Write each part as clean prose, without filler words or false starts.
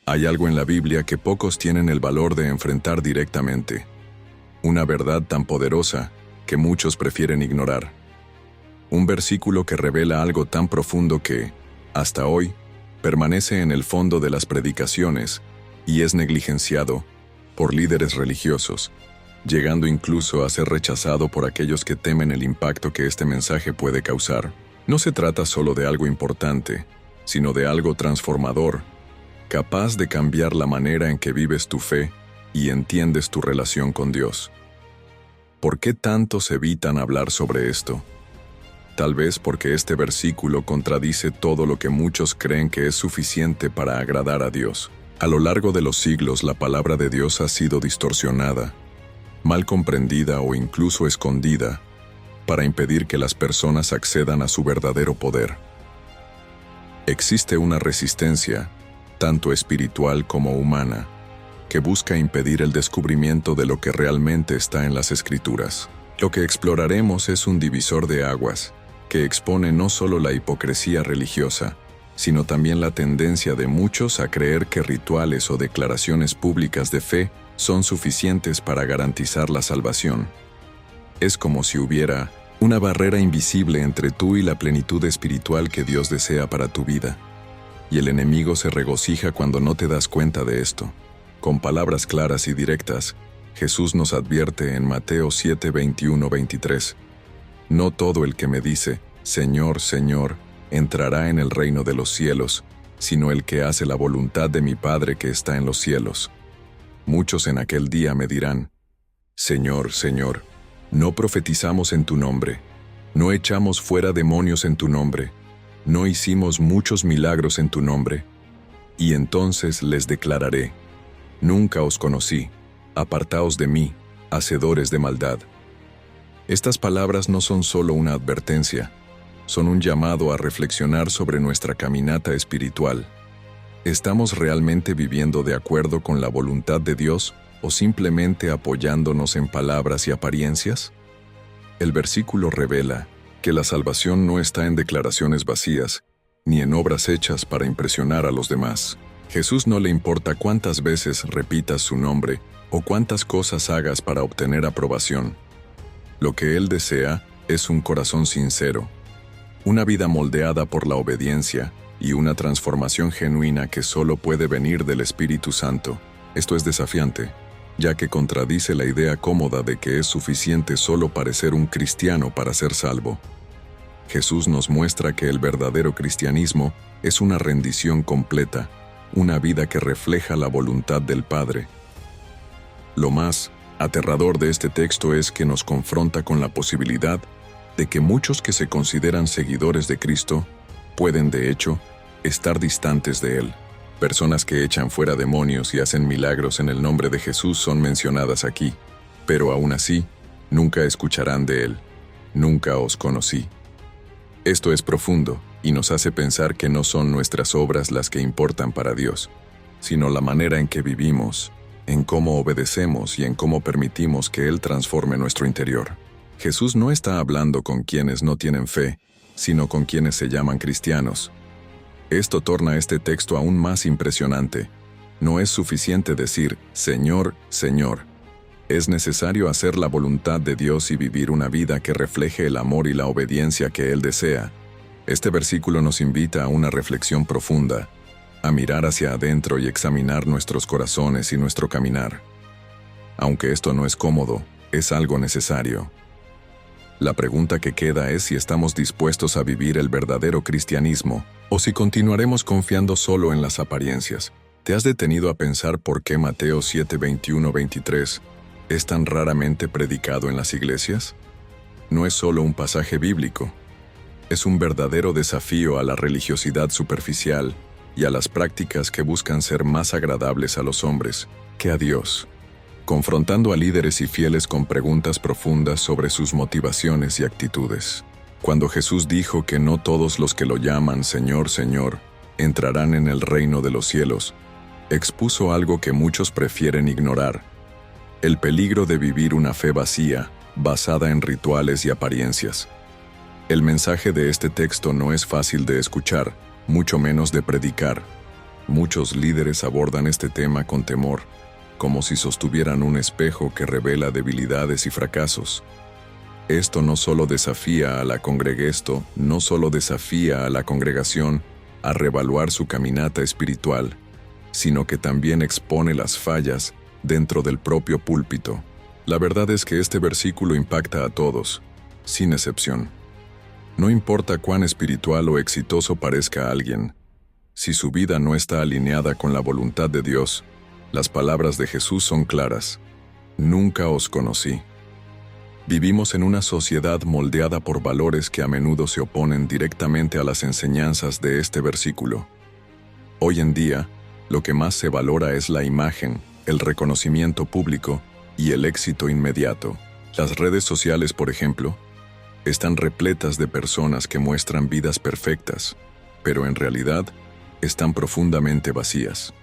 Hay algo en la Biblia que pocos tienen el valor de enfrentar directamente. Una verdad tan poderosa que muchos prefieren ignorar. Un versículo que revela algo tan profundo que, hasta hoy, permanece en el fondo de las predicaciones y es negligenciado por líderes religiosos, llegando incluso a ser rechazado por aquellos que temen el impacto que este mensaje puede causar. No se trata solo de algo importante, sino de algo transformador, capaz de cambiar la manera en que vives tu fe y entiendes tu relación con Dios. ¿Por qué tantos evitan hablar sobre esto? Tal vez porque este versículo contradice todo lo que muchos creen que es suficiente para agradar a Dios. A lo largo de los siglos, la palabra de Dios ha sido distorsionada, mal comprendida o incluso escondida, para impedir que las personas accedan a su verdadero poder. Existe una resistencia, tanto espiritual como humana, que busca impedir el descubrimiento de lo que realmente está en las Escrituras. Lo que exploraremos es un divisor de aguas, que expone no solo la hipocresía religiosa, sino también la tendencia de muchos a creer que rituales o declaraciones públicas de fe son suficientes para garantizar la salvación. Es como si hubiera una barrera invisible entre tú y la plenitud espiritual que Dios desea para tu vida. Y el enemigo se regocija cuando no te das cuenta de esto. Con palabras claras y directas, Jesús nos advierte en Mateo 7, 21-23. No todo el que me dice, Señor, Señor, entrará en el reino de los cielos, sino el que hace la voluntad de mi Padre que está en los cielos. Muchos en aquel día me dirán, Señor, Señor, no profetizamos en tu nombre, no echamos fuera demonios en tu nombre, no hicimos muchos milagros en tu nombre. Y entonces les declararé, nunca os conocí, apartaos de mí, hacedores de maldad. Estas palabras no son solo una advertencia, son un llamado a reflexionar sobre nuestra caminata espiritual. ¿Estamos realmente viviendo de acuerdo con la voluntad de Dios o simplemente apoyándonos en palabras y apariencias? El versículo revela que la salvación no está en declaraciones vacías, ni en obras hechas para impresionar a los demás. Jesús no le importa cuántas veces repitas su nombre o cuántas cosas hagas para obtener aprobación. Lo que Él desea es un corazón sincero, una vida moldeada por la obediencia y una transformación genuina que solo puede venir del Espíritu Santo. Esto es desafiante, ya que contradice la idea cómoda de que es suficiente solo parecer un cristiano para ser salvo. Jesús nos muestra que el verdadero cristianismo es una rendición completa, una vida que refleja la voluntad del Padre. Lo más aterrador de este texto es que nos confronta con la posibilidad de que muchos que se consideran seguidores de Cristo pueden, de hecho, estar distantes de Él. Personas que echan fuera demonios y hacen milagros en el nombre de Jesús son mencionadas aquí, pero aún así, nunca escucharán de Él. Nunca os conocí. Esto es profundo y nos hace pensar que no son nuestras obras las que importan para Dios, sino la manera en que vivimos, en cómo obedecemos y en cómo permitimos que Él transforme nuestro interior. Jesús no está hablando con quienes no tienen fe, sino con quienes se llaman cristianos. Esto torna este texto aún más impresionante. No es suficiente decir, Señor, Señor. Es necesario hacer la voluntad de Dios y vivir una vida que refleje el amor y la obediencia que Él desea. Este versículo nos invita a una reflexión profunda, a mirar hacia adentro y examinar nuestros corazones y nuestro caminar. Aunque esto no es cómodo, es algo necesario. La pregunta que queda es si estamos dispuestos a vivir el verdadero cristianismo, o si continuaremos confiando solo en las apariencias. ¿Te has detenido a pensar por qué Mateo 7, 21-23 es tan raramente predicado en las iglesias? No es solo un pasaje bíblico. Es un verdadero desafío a la religiosidad superficial y a las prácticas que buscan ser más agradables a los hombres que a Dios, confrontando a líderes y fieles con preguntas profundas sobre sus motivaciones y actitudes. Cuando Jesús dijo que no todos los que lo llaman Señor, Señor, entrarán en el reino de los cielos, expuso algo que muchos prefieren ignorar: el peligro de vivir una fe vacía, basada en rituales y apariencias. El mensaje de este texto no es fácil de escuchar, mucho menos de predicar. Muchos líderes abordan este tema con temor, como si sostuvieran un espejo que revela debilidades y fracasos. Esto no solo desafía a la congregación a reevaluar su caminata espiritual, sino que también expone las fallas dentro del propio púlpito. La verdad es que este versículo impacta a todos, sin excepción. No importa cuán espiritual o exitoso parezca alguien, si su vida no está alineada con la voluntad de Dios, las palabras de Jesús son claras: nunca os conocí. Vivimos en una sociedad moldeada por valores que a menudo se oponen directamente a las enseñanzas de este versículo. Hoy en día, lo que más se valora es la imagen, el reconocimiento público y el éxito inmediato. Las redes sociales, por ejemplo, están repletas de personas que muestran vidas perfectas, pero en realidad están profundamente vacías.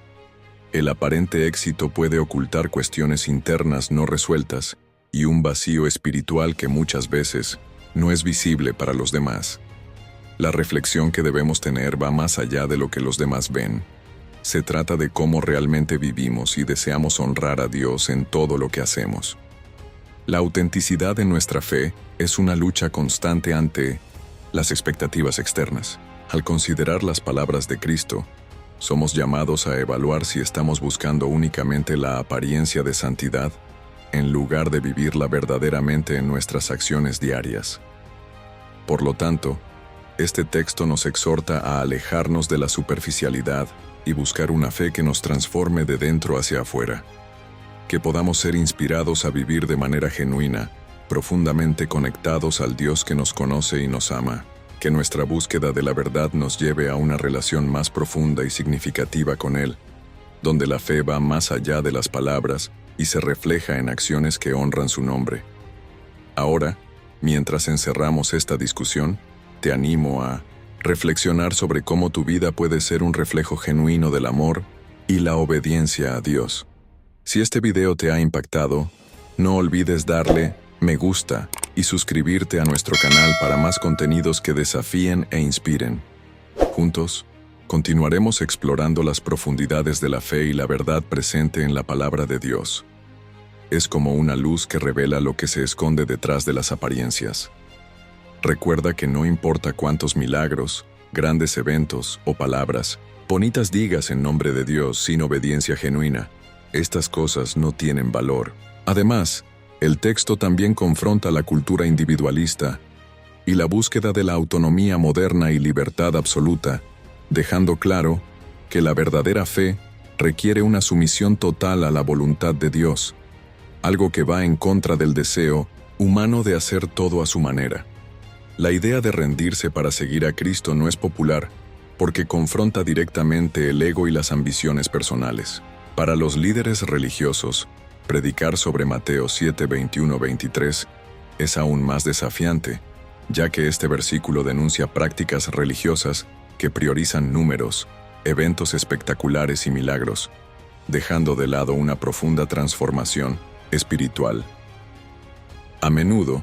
El aparente éxito puede ocultar cuestiones internas no resueltas y un vacío espiritual que muchas veces no es visible para los demás. La reflexión que debemos tener va más allá de lo que los demás ven. Se trata de cómo realmente vivimos y deseamos honrar a Dios en todo lo que hacemos. La autenticidad de nuestra fe es una lucha constante ante las expectativas externas. Al considerar las palabras de Cristo, somos llamados a evaluar si estamos buscando únicamente la apariencia de santidad, en lugar de vivirla verdaderamente en nuestras acciones diarias. Por lo tanto, este texto nos exhorta a alejarnos de la superficialidad y buscar una fe que nos transforme de dentro hacia afuera. Que podamos ser inspirados a vivir de manera genuina, profundamente conectados al Dios que nos conoce y nos ama. Que nuestra búsqueda de la verdad nos lleve a una relación más profunda y significativa con Él, donde la fe va más allá de las palabras y se refleja en acciones que honran su nombre. Ahora, mientras encerramos esta discusión, te animo a reflexionar sobre cómo tu vida puede ser un reflejo genuino del amor y la obediencia a Dios. Si este video te ha impactado, no olvides darle me gusta y suscribirte a nuestro canal para más contenidos que desafíen e inspiren. Juntos, continuaremos explorando las profundidades de la fe y la verdad presente en la palabra de Dios. Es como una luz que revela lo que se esconde detrás de las apariencias. Recuerda que no importa cuántos milagros, grandes eventos o palabras bonitas digas en nombre de Dios sin obediencia genuina, estas cosas no tienen valor. Además, el texto también confronta la cultura individualista y la búsqueda de la autonomía moderna y libertad absoluta, dejando claro que la verdadera fe requiere una sumisión total a la voluntad de Dios, algo que va en contra del deseo humano de hacer todo a su manera. La idea de rendirse para seguir a Cristo no es popular porque confronta directamente el ego y las ambiciones personales. Para los líderes religiosos, predicar sobre Mateo 7, 21-23 es aún más desafiante, ya que este versículo denuncia prácticas religiosas que priorizan números, eventos espectaculares y milagros, dejando de lado una profunda transformación espiritual. A menudo,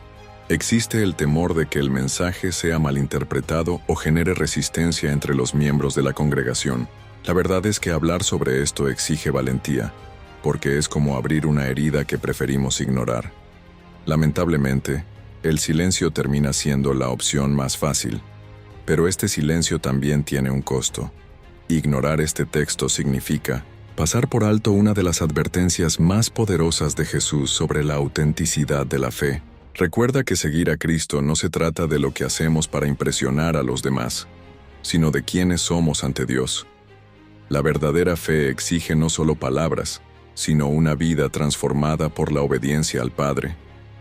existe el temor de que el mensaje sea malinterpretado o genere resistencia entre los miembros de la congregación. La verdad es que hablar sobre esto exige valentía, porque es como abrir una herida que preferimos ignorar. Lamentablemente, el silencio termina siendo la opción más fácil, pero este silencio también tiene un costo. Ignorar este texto significa pasar por alto una de las advertencias más poderosas de Jesús sobre la autenticidad de la fe. Recuerda que seguir a Cristo no se trata de lo que hacemos para impresionar a los demás, sino de quiénes somos ante Dios. La verdadera fe exige no solo palabras, sino una vida transformada por la obediencia al Padre.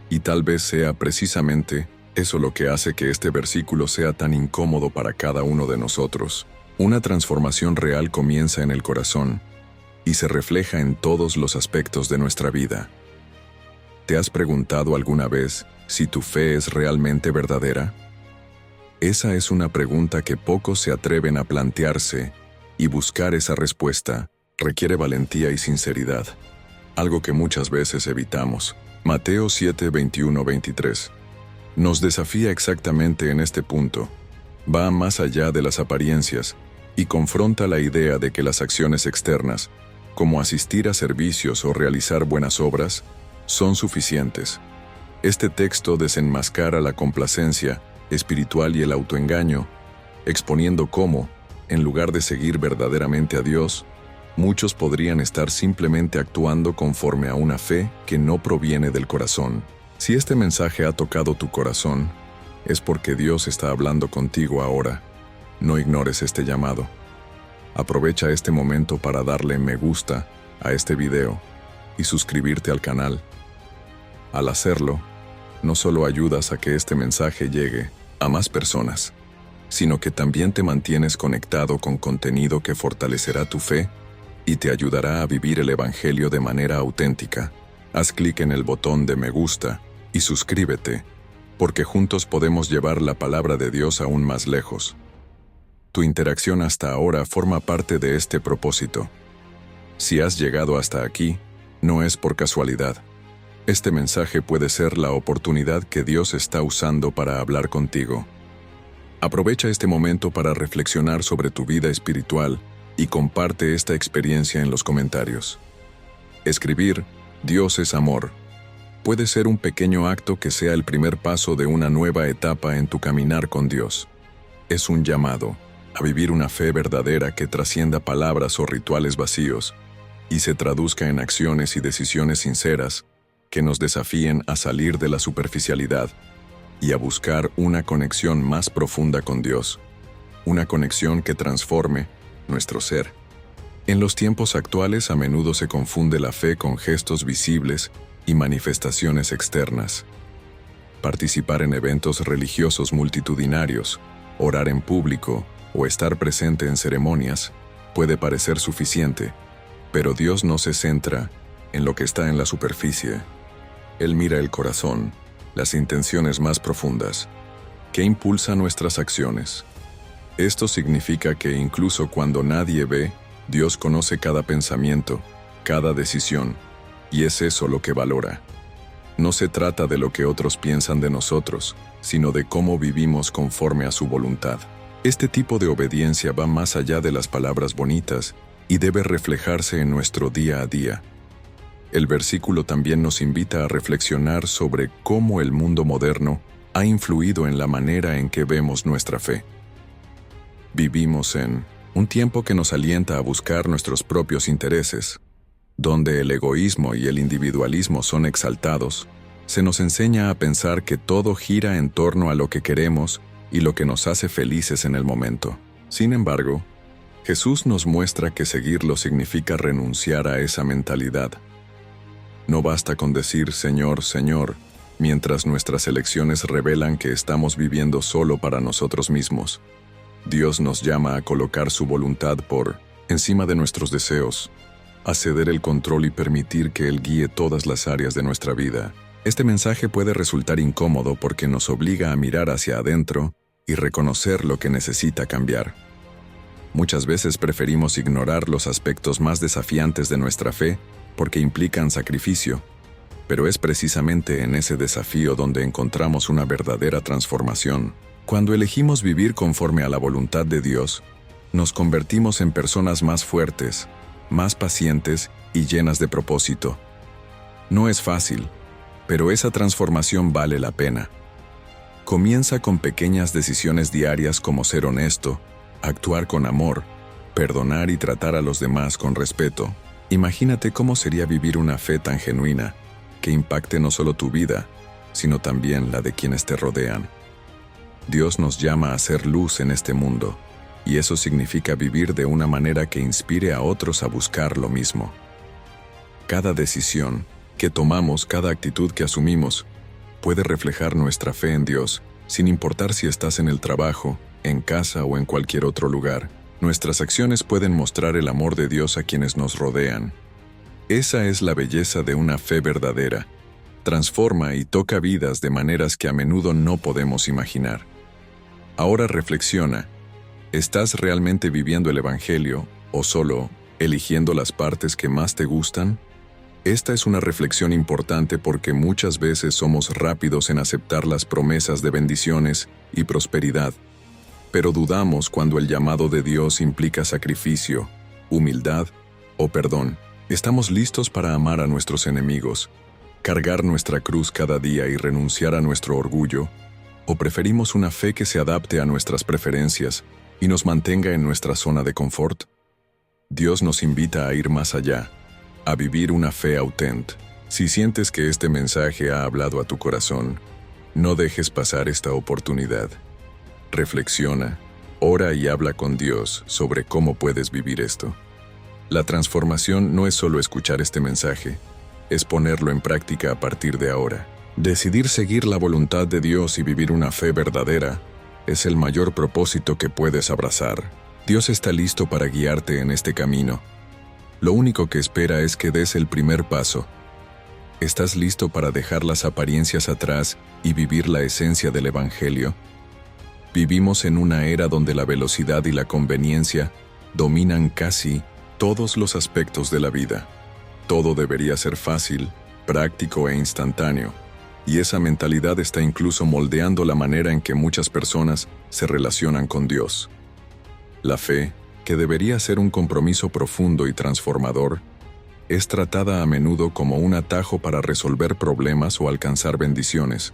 Y tal vez sea precisamente eso lo que hace que este versículo sea tan incómodo para cada uno de nosotros. Una transformación real comienza en el corazón y se refleja en todos los aspectos de nuestra vida. ¿Te has preguntado alguna vez si tu fe es realmente verdadera? Esa es una pregunta que pocos se atreven a plantearse, y buscar esa respuesta requiere valentía y sinceridad, algo que muchas veces evitamos. Mateo 7, 21-23 nos desafía exactamente en este punto. Va más allá de las apariencias y confronta la idea de que las acciones externas, como asistir a servicios o realizar buenas obras, son suficientes. Este texto desenmascara la complacencia espiritual y el autoengaño, exponiendo cómo, en lugar de seguir verdaderamente a Dios, muchos podrían estar simplemente actuando conforme a una fe que no proviene del corazón. Si este mensaje ha tocado tu corazón, es porque Dios está hablando contigo ahora. No ignores este llamado. Aprovecha este momento para darle me gusta a este video y suscribirte al canal. Al hacerlo, no solo ayudas a que este mensaje llegue a más personas, sino que también te mantienes conectado con contenido que fortalecerá tu fe y te ayudará a vivir el Evangelio de manera auténtica. Haz clic en el botón de me gusta y suscríbete, porque juntos podemos llevar la palabra de Dios aún más lejos. Tu interacción hasta ahora forma parte de este propósito. Si has llegado hasta aquí, no es por casualidad. Este mensaje puede ser la oportunidad que Dios está usando para hablar contigo. Aprovecha este momento para reflexionar sobre tu vida espiritual y comparte esta experiencia en los comentarios. Escribir Dios es amor puede ser un pequeño acto que sea el primer paso de una nueva etapa en tu caminar con Dios. Es un llamado a vivir una fe verdadera que trascienda palabras o rituales vacíos y se traduzca en acciones y decisiones sinceras que nos desafíen a salir de la superficialidad y a buscar una conexión más profunda con Dios, una conexión que transforme nuestro ser. En los tiempos actuales a menudo se confunde la fe con gestos visibles y manifestaciones externas. Participar en eventos religiosos multitudinarios, orar en público o estar presente en ceremonias puede parecer suficiente, pero Dios no se centra en lo que está en la superficie. Él mira el corazón, las intenciones más profundas, que impulsa nuestras acciones. Esto significa que incluso cuando nadie ve, Dios conoce cada pensamiento, cada decisión, y es eso lo que valora. No se trata de lo que otros piensan de nosotros, sino de cómo vivimos conforme a su voluntad. Este tipo de obediencia va más allá de las palabras bonitas y debe reflejarse en nuestro día a día. El versículo también nos invita a reflexionar sobre cómo el mundo moderno ha influido en la manera en que vemos nuestra fe. Vivimos en un tiempo que nos alienta a buscar nuestros propios intereses, donde el egoísmo y el individualismo son exaltados. Se nos enseña a pensar que todo gira en torno a lo que queremos y lo que nos hace felices en el momento. Sin embargo, Jesús nos muestra que seguirlo significa renunciar a esa mentalidad. No basta con decir Señor, Señor, mientras nuestras elecciones revelan que estamos viviendo solo para nosotros mismos. Dios nos llama a colocar su voluntad por encima de nuestros deseos, a ceder el control y permitir que Él guíe todas las áreas de nuestra vida. Este mensaje puede resultar incómodo porque nos obliga a mirar hacia adentro y reconocer lo que necesita cambiar. Muchas veces preferimos ignorar los aspectos más desafiantes de nuestra fe porque implican sacrificio, pero es precisamente en ese desafío donde encontramos una verdadera transformación. Cuando elegimos vivir conforme a la voluntad de Dios, nos convertimos en personas más fuertes, más pacientes y llenas de propósito. No es fácil, pero esa transformación vale la pena. Comienza con pequeñas decisiones diarias como ser honesto, actuar con amor, perdonar y tratar a los demás con respeto. Imagínate cómo sería vivir una fe tan genuina, que impacte no solo tu vida, sino también la de quienes te rodean. Dios nos llama a ser luz en este mundo, y eso significa vivir de una manera que inspire a otros a buscar lo mismo. Cada decisión que tomamos, cada actitud que asumimos, puede reflejar nuestra fe en Dios, sin importar si estás en el trabajo, en casa o en cualquier otro lugar. Nuestras acciones pueden mostrar el amor de Dios a quienes nos rodean. Esa es la belleza de una fe verdadera. Transforma y toca vidas de maneras que a menudo no podemos imaginar. Ahora reflexiona. ¿Estás realmente viviendo el Evangelio o solo eligiendo las partes que más te gustan? Esta es una reflexión importante porque muchas veces somos rápidos en aceptar las promesas de bendiciones y prosperidad, pero dudamos cuando el llamado de Dios implica sacrificio, humildad o perdón. ¿Estamos listos para amar a nuestros enemigos, cargar nuestra cruz cada día y renunciar a nuestro orgullo? ¿O preferimos una fe que se adapte a nuestras preferencias y nos mantenga en nuestra zona de confort? Dios nos invita a ir más allá, a vivir una fe auténtica. Si sientes que este mensaje ha hablado a tu corazón, no dejes pasar esta oportunidad. Reflexiona, ora y habla con Dios sobre cómo puedes vivir esto. La transformación no es solo escuchar este mensaje, es ponerlo en práctica a partir de ahora. Decidir seguir la voluntad de Dios y vivir una fe verdadera es el mayor propósito que puedes abrazar. Dios está listo para guiarte en este camino. Lo único que espera es que des el primer paso. ¿Estás listo para dejar las apariencias atrás y vivir la esencia del Evangelio? Vivimos en una era donde la velocidad y la conveniencia dominan casi todos los aspectos de la vida. Todo debería ser fácil, práctico e instantáneo, y esa mentalidad está incluso moldeando la manera en que muchas personas se relacionan con Dios. La fe, que debería ser un compromiso profundo y transformador, es tratada a menudo como un atajo para resolver problemas o alcanzar bendiciones,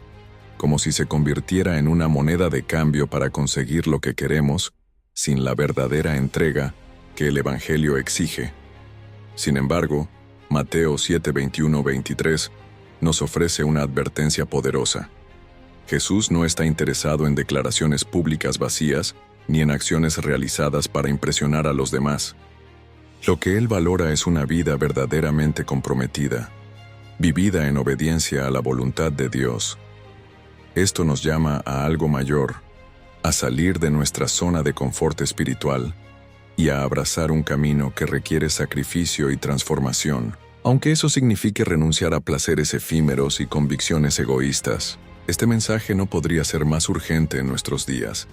como si se convirtiera en una moneda de cambio para conseguir lo que queremos, sin la verdadera entrega que el Evangelio exige. Sin embargo, Mateo 7:21-23 nos ofrece una advertencia poderosa. Jesús no está interesado en declaraciones públicas vacías ni en acciones realizadas para impresionar a los demás. Lo que Él valora es una vida verdaderamente comprometida, vivida en obediencia a la voluntad de Dios. Esto nos llama a algo mayor, a salir de nuestra zona de confort espiritual y a abrazar un camino que requiere sacrificio y transformación. Aunque eso signifique renunciar a placeres efímeros y convicciones egoístas, este mensaje no podría ser más urgente en nuestros días,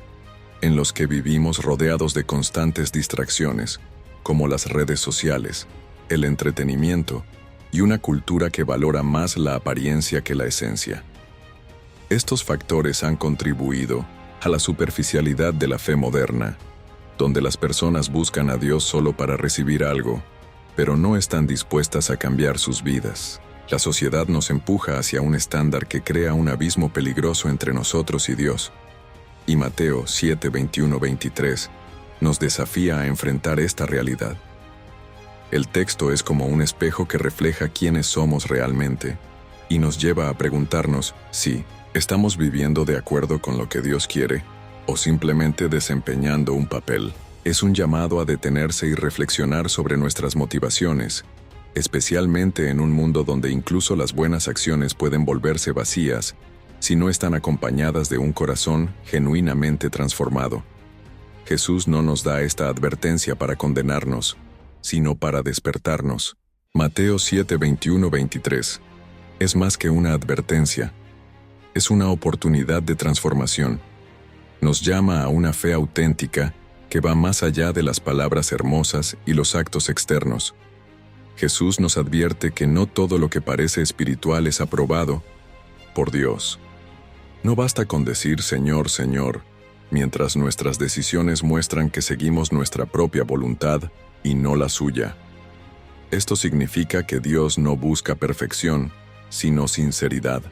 en los que vivimos rodeados de constantes distracciones, como las redes sociales, el entretenimiento y una cultura que valora más la apariencia que la esencia. Estos factores han contribuido a la superficialidad de la fe moderna, donde las personas buscan a Dios solo para recibir algo, pero no están dispuestas a cambiar sus vidas. La sociedad nos empuja hacia un estándar que crea un abismo peligroso entre nosotros y Dios. Y Mateo 7:21-23 nos desafía a enfrentar esta realidad. El texto es como un espejo que refleja quiénes somos realmente y nos lleva a preguntarnos si ¿estamos viviendo de acuerdo con lo que Dios quiere o simplemente desempeñando un papel? Es un llamado a detenerse y reflexionar sobre nuestras motivaciones, especialmente en un mundo donde incluso las buenas acciones pueden volverse vacías si no están acompañadas de un corazón genuinamente transformado. Jesús no nos da esta advertencia para condenarnos, sino para despertarnos. Mateo 7:21-23 es más que una advertencia. Es una oportunidad de transformación. Nos llama a una fe auténtica que va más allá de las palabras hermosas y los actos externos. Jesús nos advierte que no todo lo que parece espiritual es aprobado por Dios. No basta con decir Señor, Señor, mientras nuestras decisiones muestran que seguimos nuestra propia voluntad y no la suya. Esto significa que Dios no busca perfección, sino sinceridad.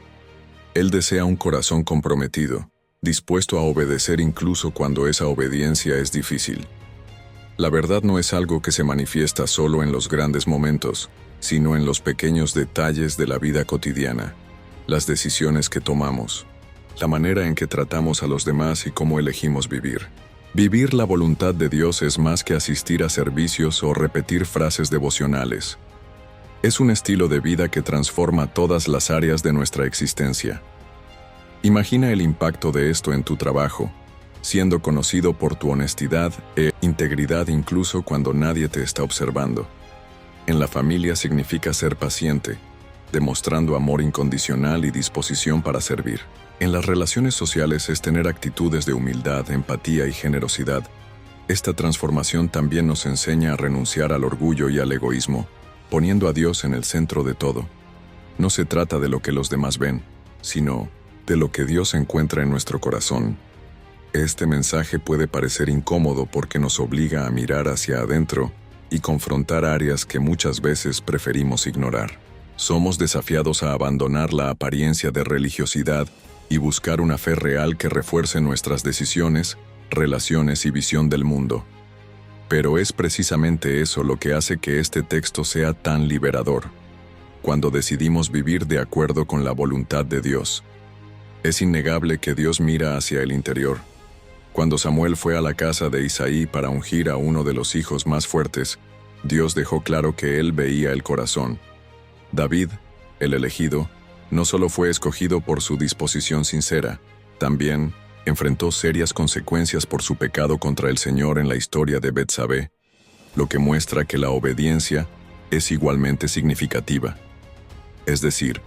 Él desea un corazón comprometido, dispuesto a obedecer incluso cuando esa obediencia es difícil. La verdad no es algo que se manifiesta solo en los grandes momentos, sino en los pequeños detalles de la vida cotidiana, las decisiones que tomamos, la manera en que tratamos a los demás y cómo elegimos vivir. Vivir la voluntad de Dios es más que asistir a servicios o repetir frases devocionales. Es un estilo de vida que transforma todas las áreas de nuestra existencia. Imagina el impacto de esto en tu trabajo, siendo conocido por tu honestidad e integridad incluso cuando nadie te está observando. En la familia significa ser paciente, demostrando amor incondicional y disposición para servir. En las relaciones sociales es tener actitudes de humildad, empatía y generosidad. Esta transformación también nos enseña a renunciar al orgullo y al egoísmo, poniendo a Dios en el centro de todo. No se trata de lo que los demás ven, sino de lo que Dios encuentra en nuestro corazón. Este mensaje puede parecer incómodo porque nos obliga a mirar hacia adentro y confrontar áreas que muchas veces preferimos ignorar. Somos desafiados a abandonar la apariencia de religiosidad y buscar una fe real que refuerce nuestras decisiones, relaciones y visión del mundo. Pero es precisamente eso lo que hace que este texto sea tan liberador, cuando decidimos vivir de acuerdo con la voluntad de Dios. Es innegable que Dios mira hacia el interior. Cuando Samuel fue a la casa de Isaí para ungir a uno de los hijos más fuertes, Dios dejó claro que él veía el corazón. David, el elegido, no solo fue escogido por su disposición sincera, también enfrentó serias consecuencias por su pecado contra el Señor en la historia de Betsabé, lo que muestra que la obediencia es igualmente significativa. Es decir,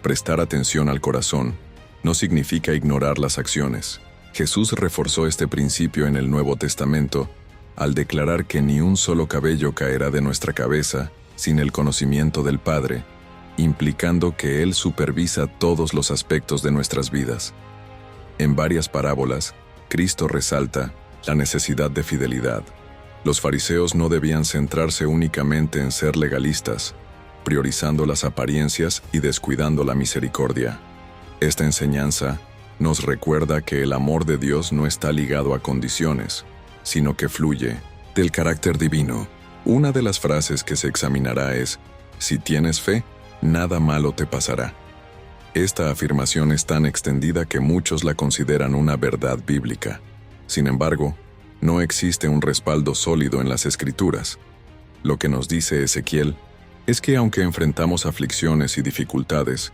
prestar atención al corazón no significa ignorar las acciones. Jesús reforzó este principio en el Nuevo Testamento al declarar que ni un solo cabello caerá de nuestra cabeza sin el conocimiento del Padre, implicando que Él supervisa todos los aspectos de nuestras vidas. En varias parábolas, Cristo resalta la necesidad de fidelidad. Los fariseos no debían centrarse únicamente en ser legalistas, priorizando las apariencias y descuidando la misericordia. Esta enseñanza nos recuerda que el amor de Dios no está ligado a condiciones, sino que fluye del carácter divino. Una de las frases que se examinará es: si tienes fe, nada malo te pasará. Esta afirmación es tan extendida que muchos la consideran una verdad bíblica. Sin embargo, no existe un respaldo sólido en las Escrituras. Lo que nos dice Ezequiel es que aunque enfrentamos aflicciones y dificultades,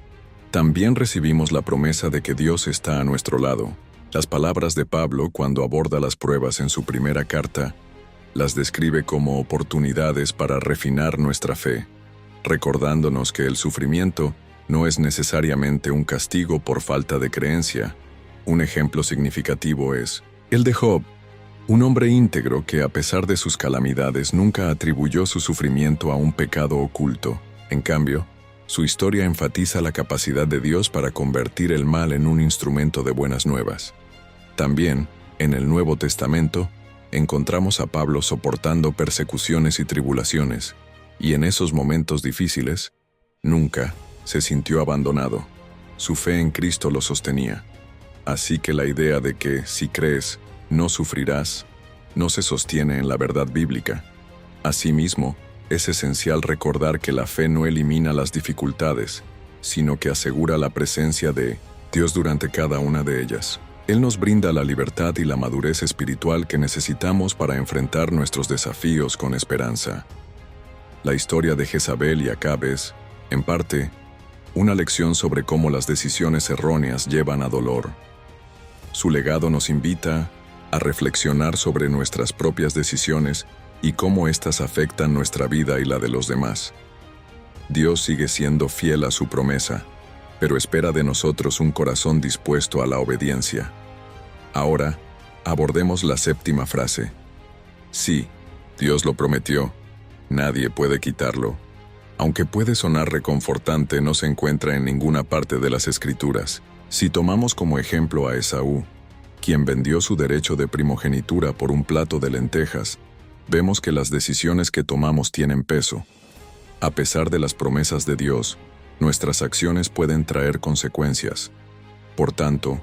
también recibimos la promesa de que Dios está a nuestro lado. Las palabras de Pablo, cuando aborda las pruebas en su primera carta, las describe como oportunidades para refinar nuestra fe, recordándonos que el sufrimiento no es necesariamente un castigo por falta de creencia. Un ejemplo significativo es el de Job, un hombre íntegro que a pesar de sus calamidades nunca atribuyó su sufrimiento a un pecado oculto. En cambio, su historia enfatiza la capacidad de Dios para convertir el mal en un instrumento de buenas nuevas. También, en el Nuevo Testamento, encontramos a Pablo soportando persecuciones y tribulaciones, y en esos momentos difíciles, nunca se sintió abandonado. Su fe en Cristo lo sostenía. Así que la idea de que, si crees, no sufrirás, no se sostiene en la verdad bíblica. Asimismo, es esencial recordar que la fe no elimina las dificultades, sino que asegura la presencia de Dios durante cada una de ellas. Él nos brinda la libertad y la madurez espiritual que necesitamos para enfrentar nuestros desafíos con esperanza. La historia de Jezabel y Acab es, en parte, una lección sobre cómo las decisiones erróneas llevan a dolor. Su legado nos invita a reflexionar sobre nuestras propias decisiones y cómo éstas afectan nuestra vida y la de los demás. Dios sigue siendo fiel a su promesa, pero espera de nosotros un corazón dispuesto a la obediencia. Ahora, abordemos la séptima frase. Sí, Dios lo prometió, nadie puede quitarlo. Aunque puede sonar reconfortante, no se encuentra en ninguna parte de las Escrituras. Si tomamos como ejemplo a Esaú, quien vendió su derecho de primogenitura por un plato de lentejas, vemos que las decisiones que tomamos tienen peso. A pesar de las promesas de Dios, nuestras acciones pueden traer consecuencias. Por tanto,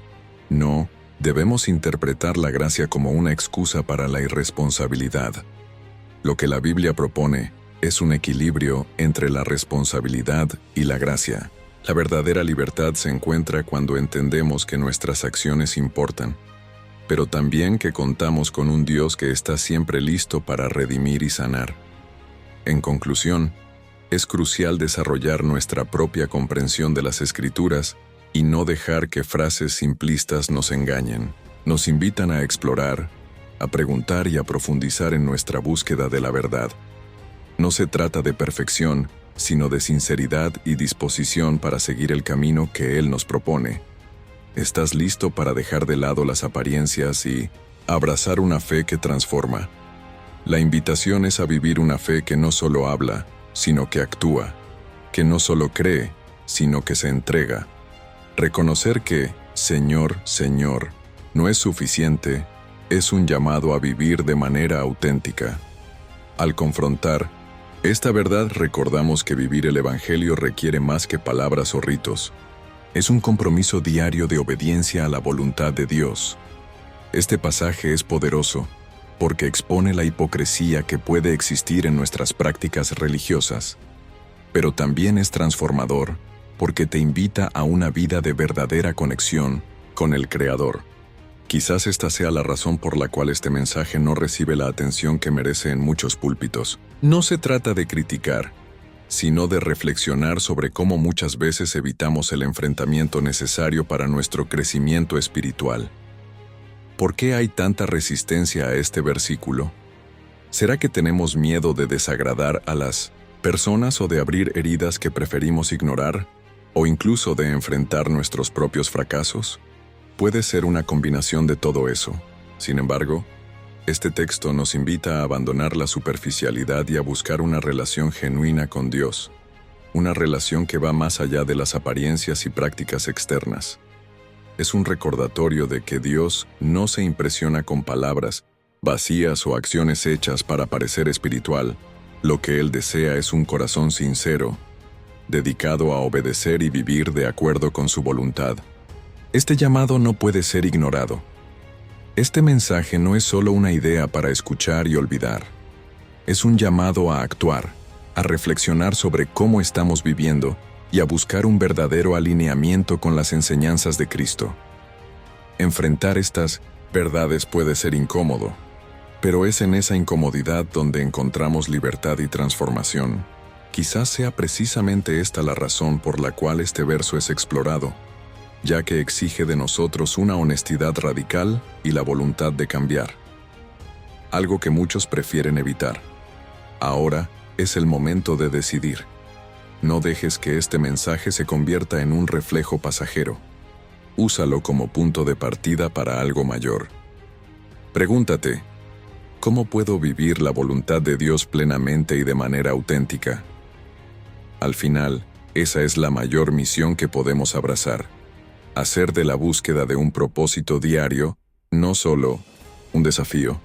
no debemos interpretar la gracia como una excusa para la irresponsabilidad. Lo que la Biblia propone es un equilibrio entre la responsabilidad y la gracia. La verdadera libertad se encuentra cuando entendemos que nuestras acciones importan, pero también que contamos con un Dios que está siempre listo para redimir y sanar. En conclusión, es crucial desarrollar nuestra propia comprensión de las Escrituras y no dejar que frases simplistas nos engañen. Nos invitan a explorar, a preguntar y a profundizar en nuestra búsqueda de la verdad. No se trata de perfección, sino de sinceridad y disposición para seguir el camino que Él nos propone. ¿Estás listo para dejar de lado las apariencias y abrazar una fe que transforma? La invitación es a vivir una fe que no solo habla, sino que actúa, que no solo cree, sino que se entrega. Reconocer que, Señor, Señor, no es suficiente, es un llamado a vivir de manera auténtica. Al confrontar esta verdad, recordamos que vivir el Evangelio requiere más que palabras o ritos. Es un compromiso diario de obediencia a la voluntad de Dios. Este pasaje es poderoso porque expone la hipocresía que puede existir en nuestras prácticas religiosas, pero también es transformador porque te invita a una vida de verdadera conexión con el Creador. Quizás esta sea la razón por la cual este mensaje no recibe la atención que merece en muchos púlpitos. No se trata de criticar, sino de reflexionar sobre cómo muchas veces evitamos el enfrentamiento necesario para nuestro crecimiento espiritual. ¿Por qué hay tanta resistencia a este versículo? ¿Será que tenemos miedo de desagradar a las personas o de abrir heridas que preferimos ignorar, o incluso de enfrentar nuestros propios fracasos? Puede ser una combinación de todo eso. Sin embargo, este texto nos invita a abandonar la superficialidad y a buscar una relación genuina con Dios, una relación que va más allá de las apariencias y prácticas externas. Es un recordatorio de que Dios no se impresiona con palabras vacías o acciones hechas para parecer espiritual. Lo que Él desea es un corazón sincero, dedicado a obedecer y vivir de acuerdo con su voluntad. Este llamado no puede ser ignorado. Este mensaje no es solo una idea para escuchar y olvidar. Es un llamado a actuar, a reflexionar sobre cómo estamos viviendo y a buscar un verdadero alineamiento con las enseñanzas de Cristo. Enfrentar estas verdades puede ser incómodo, pero es en esa incomodidad donde encontramos libertad y transformación. Quizás sea precisamente esta la razón por la cual este verso es explorado, ya que exige de nosotros una honestidad radical y la voluntad de cambiar. Algo que muchos prefieren evitar. Ahora es el momento de decidir. No dejes que este mensaje se convierta en un reflejo pasajero. Úsalo como punto de partida para algo mayor. Pregúntate, ¿cómo puedo vivir la voluntad de Dios plenamente y de manera auténtica? Al final, esa es la mayor misión que podemos abrazar. Hacer de la búsqueda de un propósito diario no solo un desafío,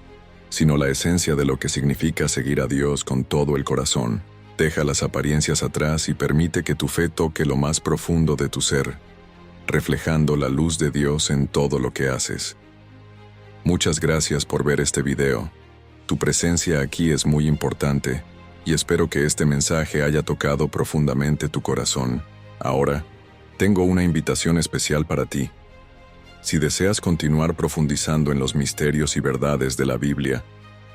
sino la esencia de lo que significa seguir a Dios con todo el corazón. Deja las apariencias atrás y permite que tu fe toque lo más profundo de tu ser, reflejando la luz de Dios en todo lo que haces. Muchas gracias por ver este video. Tu presencia aquí es muy importante, y espero que este mensaje haya tocado profundamente tu corazón. Ahora, tengo una invitación especial para ti. Si deseas continuar profundizando en los misterios y verdades de la Biblia,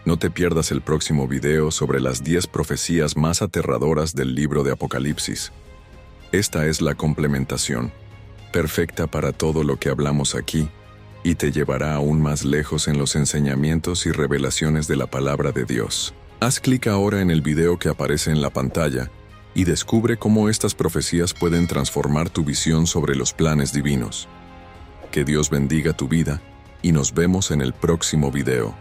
no te pierdas el próximo video sobre las 10 profecías más aterradoras del libro de Apocalipsis. Esta es la complementación perfecta para todo lo que hablamos aquí y te llevará aún más lejos en los enseñamientos y revelaciones de la palabra de Dios. Haz clic ahora en el video que aparece en la pantalla y descubre cómo estas profecías pueden transformar tu visión sobre los planes divinos. Que Dios bendiga tu vida y nos vemos en el próximo video.